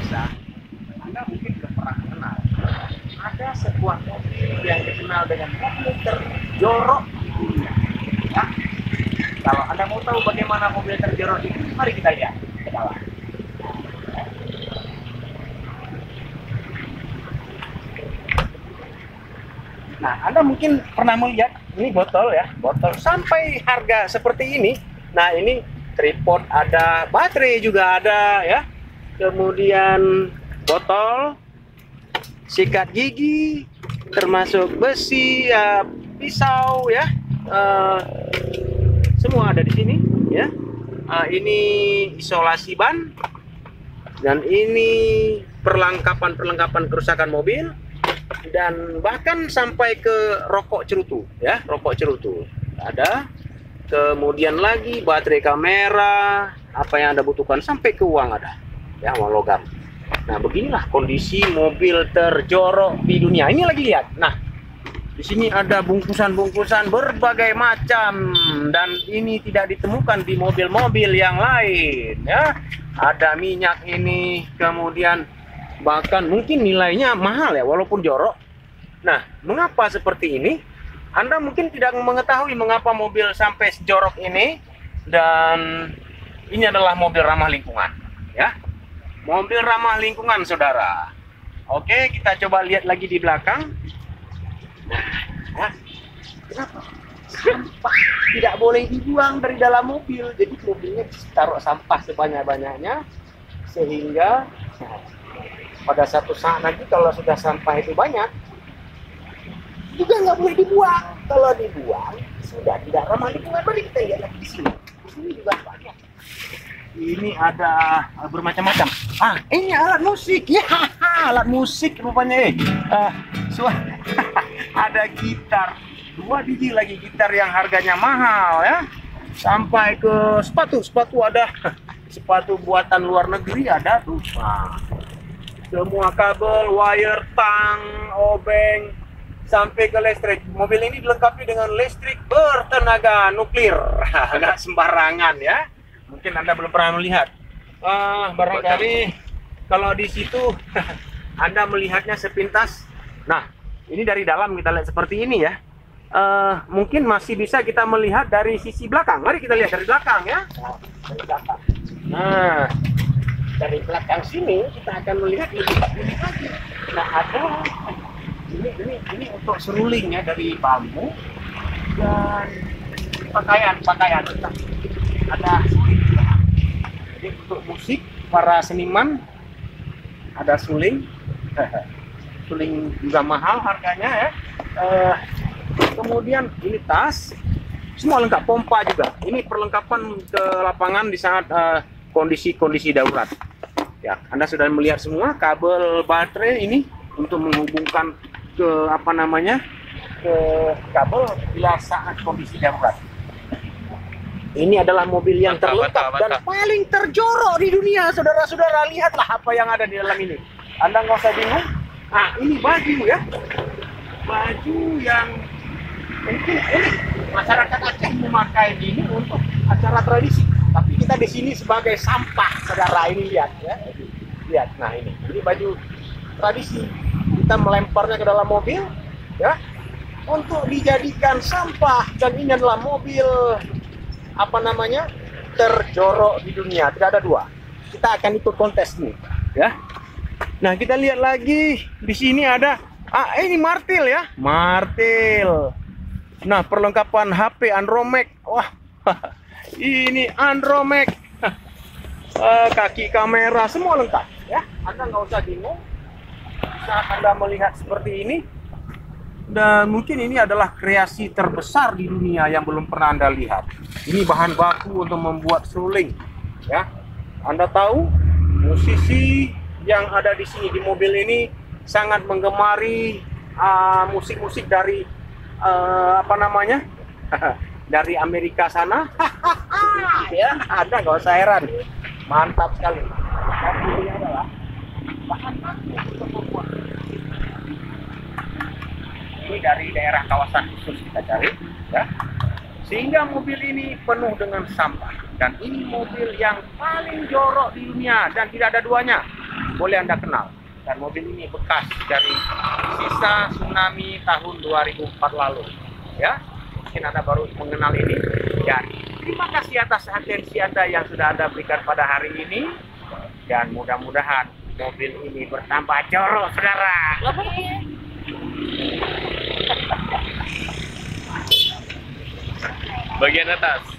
pemirsa, Anda mungkin sudah pernah kenal ada sebuah mobil yang dikenal dengan mobil terjorok di dunia. Ya? Kalau Anda mau tahu bagaimana mobil terjorok itu, mari kita lihat ke dalam. Nah, Anda mungkin pernah melihat ini botol ya, botol sampai harga seperti ini. Nah, ini tripod ada, baterai juga ada ya. Kemudian botol, sikat gigi, termasuk besi, ya, pisau ya. Semua ada di sini ya. Ini isolasi ban dan ini perlengkapan kerusakan mobil. Dan bahkan sampai ke rokok cerutu ya, rokok cerutu ada. Kemudian lagi baterai kamera, apa yang Anda butuhkan, sampai ke uang ada ya, uang logam. Nah, beginilah kondisi mobil terjorok di dunia. Ini lagi lihat. Nah, di sini ada bungkusan-bungkusan berbagai macam dan ini tidak ditemukan di mobil-mobil yang lain ya. Ada minyak ini, kemudian bahkan mungkin nilainya mahal ya, walaupun jorok. Nah, mengapa seperti ini? Anda mungkin tidak mengetahui mengapa mobil sampai sejorok ini. Dan ini adalah mobil ramah lingkungan ya, mobil ramah lingkungan saudara. Oke, kita coba lihat lagi di belakang. Nah, kenapa sampah tidak boleh dibuang dari dalam mobil? Jadi mobilnya taruh sampah sebanyak-banyaknya, sehingga pada satu saat nanti kalau sudah sampah itu banyak, juga nggak boleh dibuang. Kalau dibuang sudah tidak ramah lingkungan. Mari kita lihat lagi di sini. Di sini juga banyak. Ini ada bermacam-macam. Ini alat musik ya, alat musik rupanya. Ada gitar, 2 biji lagi gitar yang harganya mahal ya. Sampai ke sepatu ada, sepatu buatan luar negeri ada tuh. Semua kabel, wire, tang, obeng, sampai ke listrik. Mobil ini dilengkapi dengan listrik bertenaga nuklir. Nggak sembarangan ya. Mungkin Anda belum pernah melihat. Barangkali kalau di situ Anda melihatnya sepintas. Nah, ini dari dalam kita lihat seperti ini ya. Mungkin masih bisa kita melihat dari sisi belakang. Mari kita lihat dari belakang ya. Dari belakang. Nah, dari belakang sini kita akan melihat lebih lagi. Nah, ada ini untuk seruling ya, dari bambu dan pakaian. Ada suling juga. Jadi untuk musik para seniman ada suling. Suling juga mahal harganya ya. Kemudian ini tas, semua lengkap, pompa juga. Ini perlengkapan ke lapangan di saat kondisi darurat. Ya, Anda sudah melihat semua kabel baterai ini untuk menghubungkan ke ke kabel bila saat kondisi darurat. Ini adalah mobil yang terlengkap dan paling terjorok di dunia, saudara-saudara. Lihatlah apa yang ada di dalam ini. Anda nggak usah bingung. Ini baju ya, baju yang mungkin ini masyarakat Aceh memakai ini untuk acara tradisi. Tapi kita di sini sebagai sampah, saudara. Ini lihat ya, lihat. Nah, ini baju tradisi. Kita melemparnya ke dalam mobil ya, untuk dijadikan sampah. Dan ini adalah mobil terjorok di dunia. Tidak ada 2. Kita akan ikut kontes nih ya. Nah, kita lihat lagi di sini ada ini martil ya, martil. Nah, perlengkapan HP Andromax. Wah, ini Andromax. Kaki kamera semua lengkap ya. Anda nggak usah bingung saat Anda melihat seperti ini. Dan mungkin ini adalah kreasi terbesar di dunia yang belum pernah Anda lihat. Ini bahan baku untuk membuat seruling ya. Anda tahu musisi yang ada di sini di mobil ini sangat menggemari musik-musik dari dari Amerika sana. Ya, Anda nggak usah heran. Mantap sekali. Dan ini adalah bahan baku untuk membuat. Ini dari daerah kawasan khusus kita cari ya. Sehingga mobil ini penuh dengan sampah. Dan ini mobil yang paling jorok di dunia dan tidak ada duanya. boleh Anda kenal. Dan mobil ini bekas dari sisa tsunami tahun 2004 lalu. Ya, mungkin Anda baru mengenal ini. Dan terima kasih atas atensi Anda yang sudah Anda berikan pada hari ini. Dan mudah-mudahan mobil ini bertambah jorok, saudara. Bagian atas.